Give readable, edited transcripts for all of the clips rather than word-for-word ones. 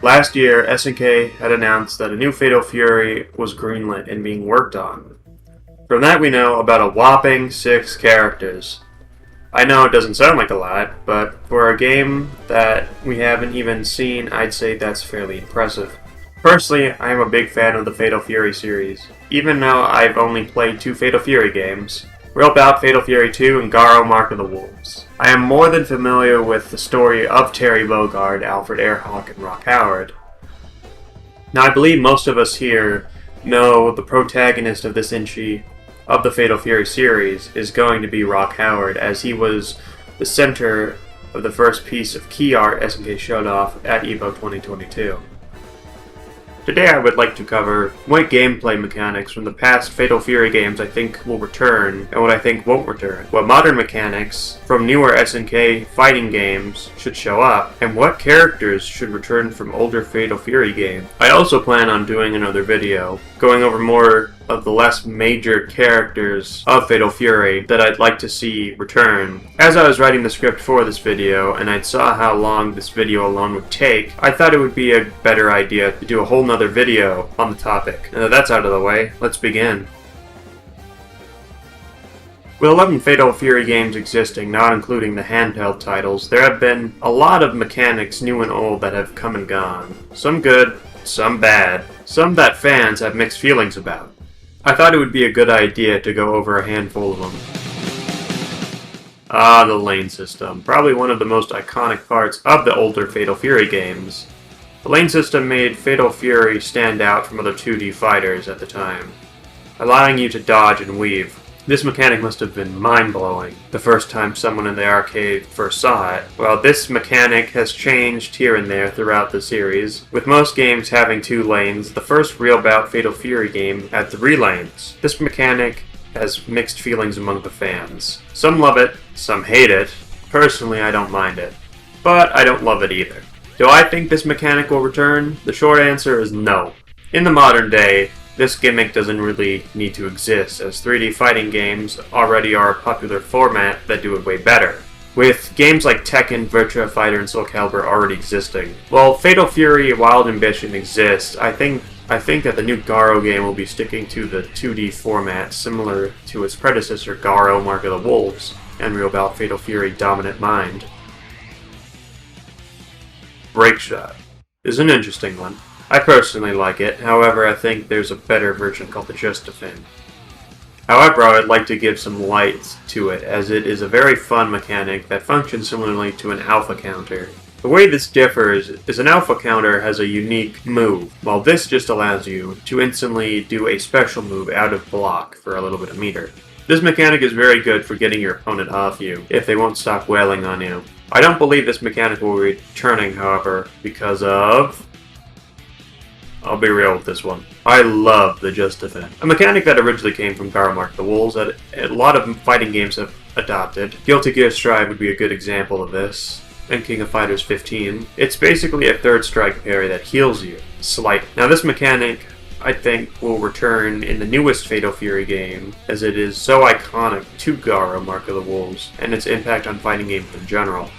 Last year, SNK had announced that a new Fatal Fury was greenlit and being worked on. From that we know about a whopping 6 characters. I know it doesn't sound like a lot, but for a game that we haven't even seen, I'd say that's fairly impressive. Personally, I am a big fan of the Fatal Fury series, even though I've only played 2 Fatal Fury games. Real Bout Fatal Fury 2 and Garo Mark of the Wolves. I am more than familiar with the story of Terry Bogard, Alfred Earhawk, and Rock Howard. Now I believe most of us here know the protagonist of this entry of the Fatal Fury series is going to be Rock Howard, as he was the center of the first piece of key art SNK showed off at EVO 2022. Today I would like to cover what gameplay mechanics from the past Fatal Fury games I think will return, and what I think won't return. What modern mechanics from newer SNK fighting games should show up, and what characters should return from older Fatal Fury games. I also plan on doing another video, going over more of the less major characters of Fatal Fury that I'd like to see return. As I was writing the script for this video, and I saw how long this video alone would take, I thought it would be a better idea to do a whole nother video on the topic. Now that that's out of the way, let's begin. With 11 Fatal Fury games existing, not including the handheld titles, there have been a lot of mechanics, new and old, that have come and gone. Some good, some bad, some that fans have mixed feelings about. I thought it would be a good idea to go over a handful of them. The lane system. Probably one of the most iconic parts of the older Fatal Fury games. The lane system made Fatal Fury stand out from other 2D fighters at the time, allowing you to dodge and weave. This mechanic must have been mind-blowing the first time someone in the arcade first saw it. Well, this mechanic has changed here and there throughout the series, with most games having 2 lanes. The first Real Bout Fatal Fury game had 3 lanes. This mechanic has mixed feelings among the fans. Some love it, some hate it. Personally, I don't mind it, but I don't love it either. Do I think this mechanic will return? The short answer is no. In the modern day, this gimmick doesn't really need to exist, as 3D fighting games already are a popular format that do it way better, with games like Tekken, Virtua Fighter, and Soul Calibur already existing. While Fatal Fury Wild Ambition exists, I think that the new Garo game will be sticking to the 2D format, similar to its predecessor Garo Mark of the Wolves, and Real Bout Fatal Fury Dominant Mind. Break Shot is an interesting one. I personally like it, however I think there's a better version called the Just Defend. However, I would like to give some light to it, as it is a very fun mechanic that functions similarly to an alpha counter. The way this differs is an alpha counter has a unique move, while this just allows you to instantly do a special move out of block for a little bit of meter. This mechanic is very good for getting your opponent off you, if they won't stop wailing on you. I don't believe this mechanic will be returning, however, because of... I'll be real with this one. I love the Just Defend, a mechanic that originally came from Garo Mark the Wolves that a lot of fighting games have adopted. Guilty Gear Strive would be a good example of this, and King of Fighters 15. It's basically a third strike parry that heals you. Slight. Now this mechanic, I think, will return in the newest Fatal Fury game, as it is so iconic to Garo Mark of the Wolves, and its impact on fighting games in general.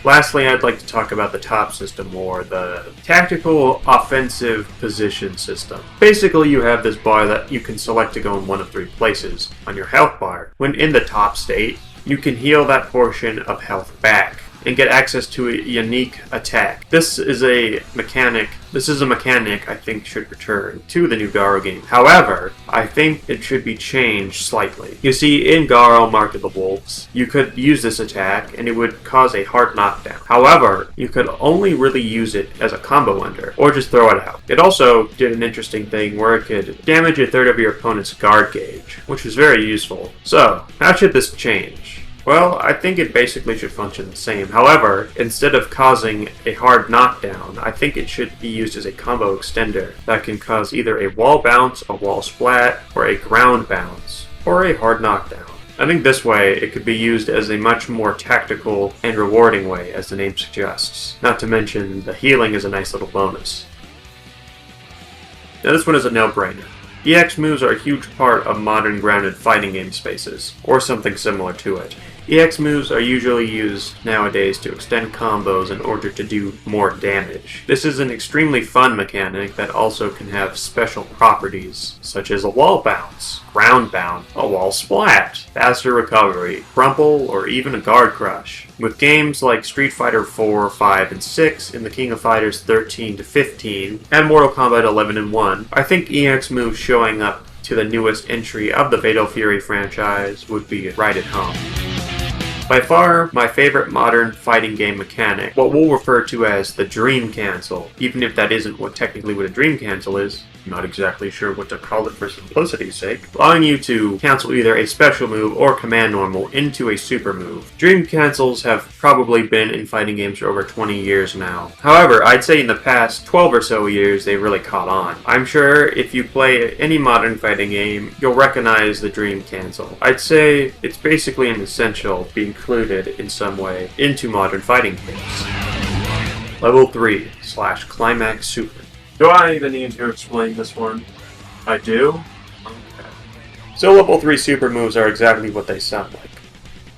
Lastly, I'd like to talk about the top system, or the tactical offensive position system. Basically, you have this bar that you can select to go in one of 3 places on your health bar. When in the top state, you can heal that portion of health back and get access to a unique attack. This is a mechanic I think should return to the new Garo game. However, I think it should be changed slightly. You see, in Garo Mark of the Wolves, you could use this attack and it would cause a hard knockdown. However, you could only really use it as a combo ender, or just throw it out. It also did an interesting thing where it could damage a third of your opponent's guard gauge, which was very useful. So, how should this change? Well, I think it basically should function the same. However, instead of causing a hard knockdown, I think it should be used as a combo extender that can cause either a wall bounce, a wall splat, or a ground bounce, or a hard knockdown. I think this way it could be used as a much more tactical and rewarding way, as the name suggests. Not to mention, the healing is a nice little bonus. Now this one is a no-brainer. EX moves are a huge part of modern grounded fighting game spaces, or something similar to it. EX moves are usually used nowadays to extend combos in order to do more damage. This is an extremely fun mechanic that also can have special properties, such as a wall bounce, ground bound, a wall splat, faster recovery, crumple, or even a guard crush. With games like Street Fighter 4, 5, and 6, and the King of Fighters 13 to 15, and Mortal Kombat 11 and 1, I think EX moves showing up to the newest entry of the Fatal Fury franchise would be right at home. By far, my favorite modern fighting game mechanic, what we'll refer to as the Dream Cancel, even if that isn't technically what a Dream Cancel is. I'm not exactly sure what to call it for simplicity's sake, allowing you to cancel either a special move or command normal into a super move. Dream Cancels have probably been in fighting games for over 20 years now. However, I'd say in the past 12 or so years they really caught on. I'm sure if you play any modern fighting game, you'll recognize the Dream Cancel. I'd say it's basically an essential to be included in some way into modern fighting games. Level 3 / Climax Super. Do I even need to explain this one? I do? Okay. So level 3 super moves are exactly what they sound like.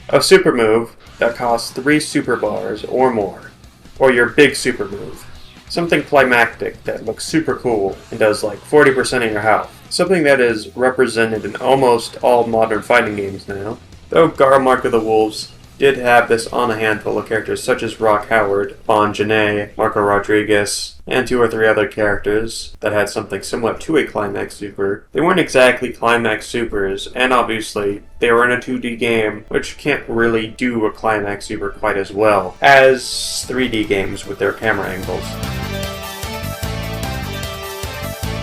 A super move that costs 3 super bars or more. Or your big super move. Something climactic that looks super cool and does like 40% of your health. Something that is represented in almost all modern fighting games now. Though Gar Mark of the Wolves did have this on a handful of characters such as Rock Howard, Bon Janae, Marco Rodriguez, and 2 or 3 other characters that had something similar to a Climax Super. They weren't exactly Climax Supers, and obviously they were in a 2D game, which can't really do a Climax Super quite as well as 3D games with their camera angles.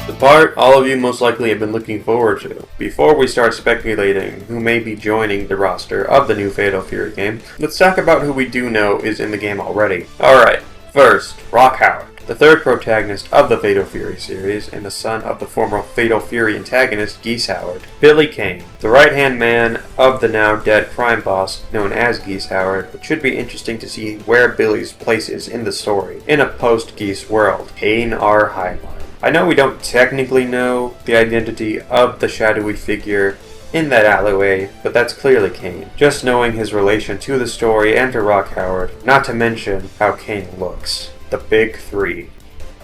The part all of you most likely have been looking forward to. Before we start speculating who may be joining the roster of the new Fatal Fury game, let's talk about who we do know is in the game already. Alright, first, Rock Howard, the third protagonist of the Fatal Fury series and the son of the former Fatal Fury antagonist Geese Howard. Billy Kane, the right-hand man of the now dead crime boss known as Geese Howard. It should be interesting to see where Billy's place is in the story, in a post-Geese world. Kane R. Highline. I know we don't technically know the identity of the shadowy figure in that alleyway, but that's clearly Kane. Just knowing his relation to the story and to Rock Howard, not to mention how Kane looks. The big 3.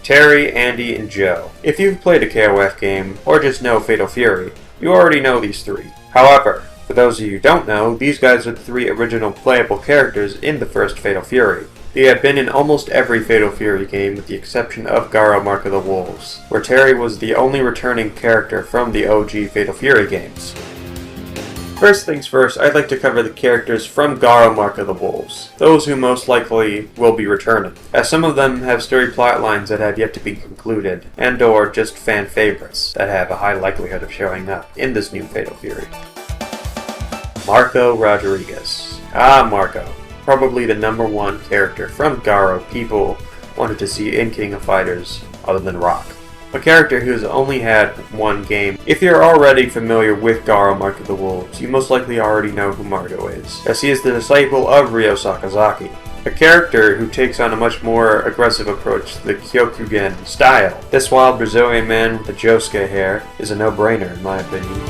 Terry, Andy, and Joe. If you've played a KOF game, or just know Fatal Fury, you already know these 3. However, for those of you who don't know, these guys are the 3 original playable characters in the first Fatal Fury. They have been in almost every Fatal Fury game with the exception of Garo Mark of the Wolves, where Terry was the only returning character from the OG Fatal Fury games. First things first, I'd like to cover the characters from Garo Mark of the Wolves, those who most likely will be returning, as some of them have story plotlines that have yet to be concluded, and or just fan favorites that have a high likelihood of showing up in this new Fatal Fury. Marco Rodriguez. Marco. Probably the #1 character from Garo people wanted to see in King of Fighters, other than Rock. A character who's only had one game. If you're already familiar with Garo Mark of the Wolves, you most likely already know who Marco is, as he is the disciple of Ryo Sakazaki. A character who takes on a much more aggressive approach to the Kyokugen style. This wild Brazilian man with the Josuke hair is a no-brainer in my opinion.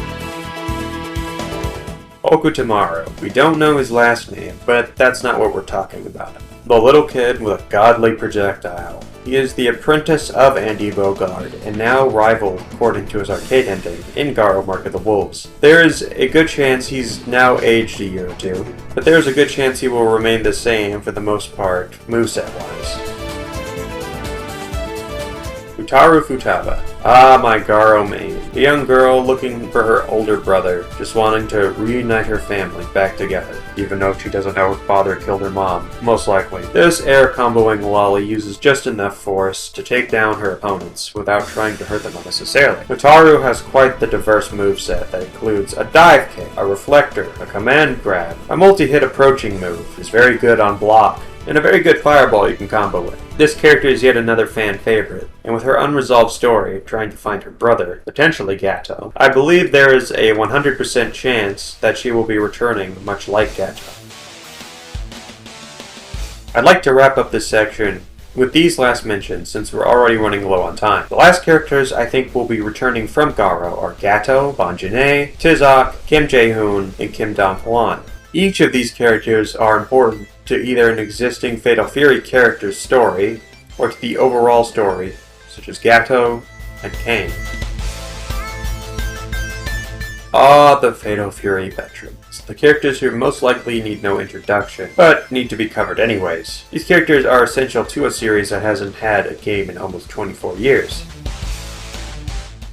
Okutamaru. We don't know his last name, but that's not what we're talking about. The little kid with a godly projectile. He is the apprentice of Andy Bogard, and now rival, according to his arcade ending, in Garo Mark of the Wolves. There is a good chance he's now aged a year or 2, but there is a good chance he will remain the same for the most part, moveset-wise. Utaru Futaba. My Garo main. A young girl looking for her older brother, just wanting to reunite her family back together, even though she doesn't know her father killed her mom, most likely. This air comboing lolly uses just enough force to take down her opponents without trying to hurt them unnecessarily. Utaru has quite the diverse moveset that includes a dive kick, a reflector, a command grab, a multi-hit approaching move, is very good on block, and a very good fireball you can combo with. This character is yet another fan favorite, and with her unresolved story of trying to find her brother, potentially Gato, I believe there is a 100% chance that she will be returning much like Gato. I'd like to wrap up this section With these last mentioned, since we're already running low on time, the last characters I think will be returning from Garo are Gato, Banjane, Tizok, Kim Jae-hoon, and Kim Dong-hwan. Each of these characters are important to either an existing Fatal Fury character's story, or to the overall story, such as Gato and Kane. The Fatal Fury veterans. The characters who most likely need no introduction, but need to be covered anyways. These characters are essential to a series that hasn't had a game in almost 24 years.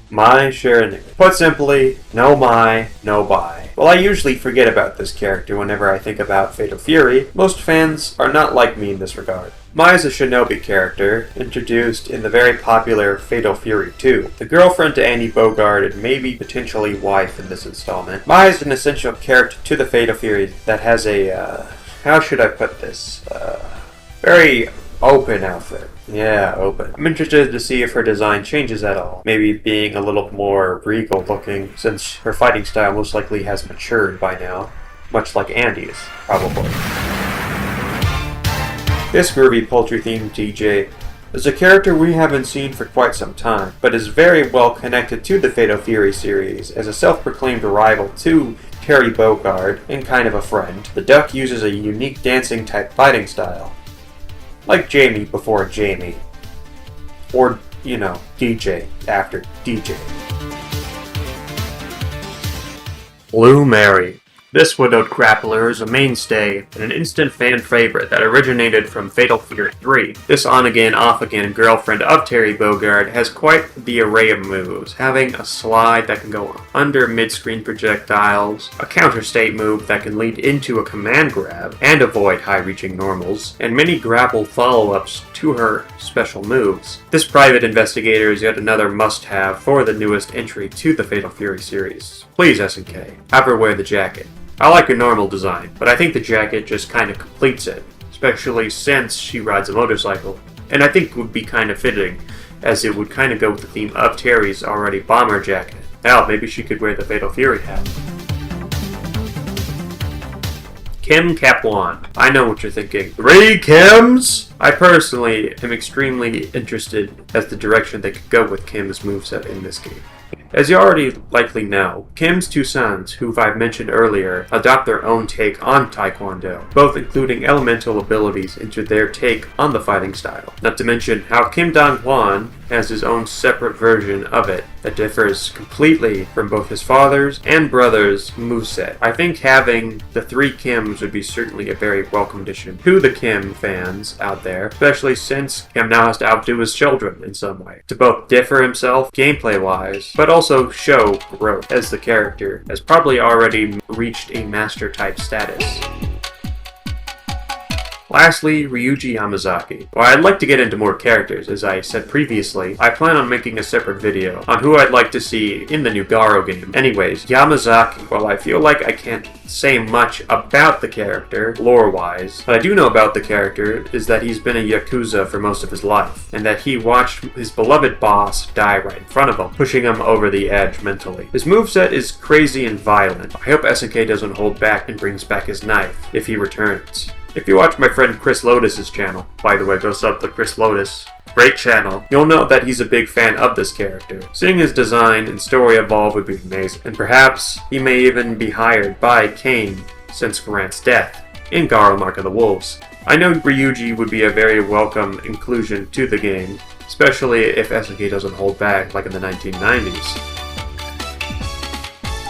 Mai Shiranui. Put simply, no Mai, no buy. While I usually forget about this character whenever I think about Fatal Fury, most fans are not like me in this regard. Mai is a shinobi character, introduced in the very popular Fatal Fury 2. The girlfriend to Annie Bogard and maybe potentially wife in this installment. Mai is an essential character to the Fatal Fury that has a, how should I put this? Very open outfit. Yeah, open. I'm interested to see if her design changes at all. Maybe being a little more regal looking, since her fighting style most likely has matured by now. Much like Andy's, probably. This groovy poultry-themed DJ is a character we haven't seen for quite some time, but is very well connected to the Fatal Fury series as a self-proclaimed rival to Terry Bogard and kind of a friend. The duck uses a unique dancing-type fighting style. Like Jamie before Jamie. Or, you know, DJ after DJ. Blue Mary. This widowed grappler is a mainstay and an instant fan favorite that originated from Fatal Fury 3. This on-again, off-again girlfriend of Terry Bogard has quite the array of moves, having a slide that can go under mid-screen projectiles, a counter-state move that can lead into a command grab and avoid high-reaching normals, and many grapple follow-ups to her special moves. This private investigator is yet another must-have for the newest entry to the Fatal Fury series. Please, SNK, have her wear the jacket. I like her normal design, but I think the jacket just kind of completes it, especially since she rides a motorcycle, and I think it would be kind of fitting, as it would kind of go with the theme of Terry's already bomber jacket. Hell, maybe she could wear the Fatal Fury hat. Kim Kapwan. I know what you're thinking. 3 Kims? I personally am extremely interested as the direction they could go with Kim's moveset in this game. As you already likely know, Kim's 2 sons, who I've mentioned earlier, adopt their own take on Taekwondo, both including elemental abilities into their take on the fighting style. Not to mention how Kim Dong-hwan has his own separate version of it that differs completely from both his father's and brother's moveset. I think having the 3 Kims would be certainly a very welcome addition to the Kim fans out there, especially since Kim now has to outdo his children in some way, to both differ himself gameplay-wise, but also show growth, as the character has probably already reached a master-type status. Lastly, Ryuji Yamazaki. While I'd like to get into more characters, as I said previously, I plan on making a separate video on who I'd like to see in the new Garo game. Anyways, Yamazaki, while I feel like I can't say much about the character, lore-wise, what I do know about the character is that he's been a Yakuza for most of his life, and that he watched his beloved boss die right in front of him, pushing him over the edge mentally. His moveset is crazy and violent. I hope SNK doesn't hold back and brings back his knife, if he returns. If you watch my friend Chris Lotus's channel, by the way, go sub to Chris Lotus, great channel, you'll know that he's a big fan of this character. Seeing his design and story evolve would be amazing, and perhaps he may even be hired by Kane since Grant's death in Garo Mark of the Wolves. I know Ryuji would be a very welcome inclusion to the game, especially if SNK doesn't hold back like in the 1990s.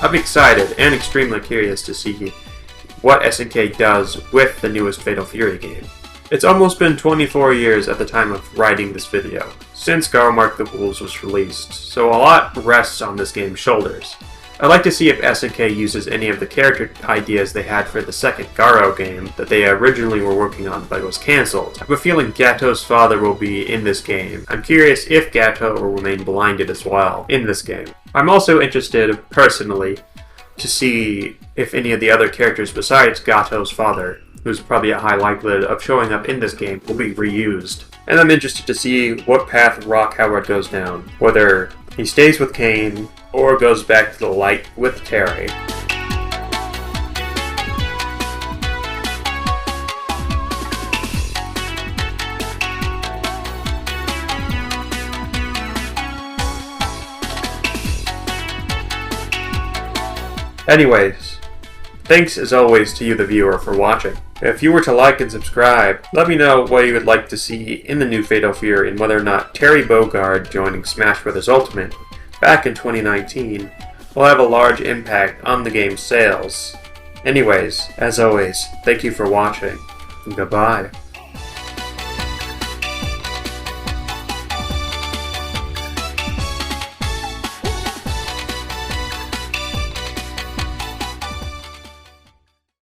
I'm excited and extremely curious to see what SNK does with the newest Fatal Fury game. It's almost been 24 years at the time of writing this video, since Garo Mark the Wolves was released, so a lot rests on this game's shoulders. I'd like to see if SNK uses any of the character ideas they had for the second Garo game that they originally were working on but was cancelled. I have a feeling Gato's father will be in this game. I'm curious if Gato will remain blinded as well in this game. I'm also interested, personally, to see if any of the other characters besides Gato's father, who's probably a high likelihood of showing up in this game, will be reused. And I'm interested to see what path Rock Howard goes down, whether he stays with Kane or goes back to the light with Terry. Anyways, thanks as always to you the viewer for watching. If you were to like and subscribe, let me know what you would like to see in the new Fatal Fury and whether or not Terry Bogard joining Smash Bros. Ultimate back in 2019 will have a large impact on the game's sales. Anyways, as always, thank you for watching, and goodbye.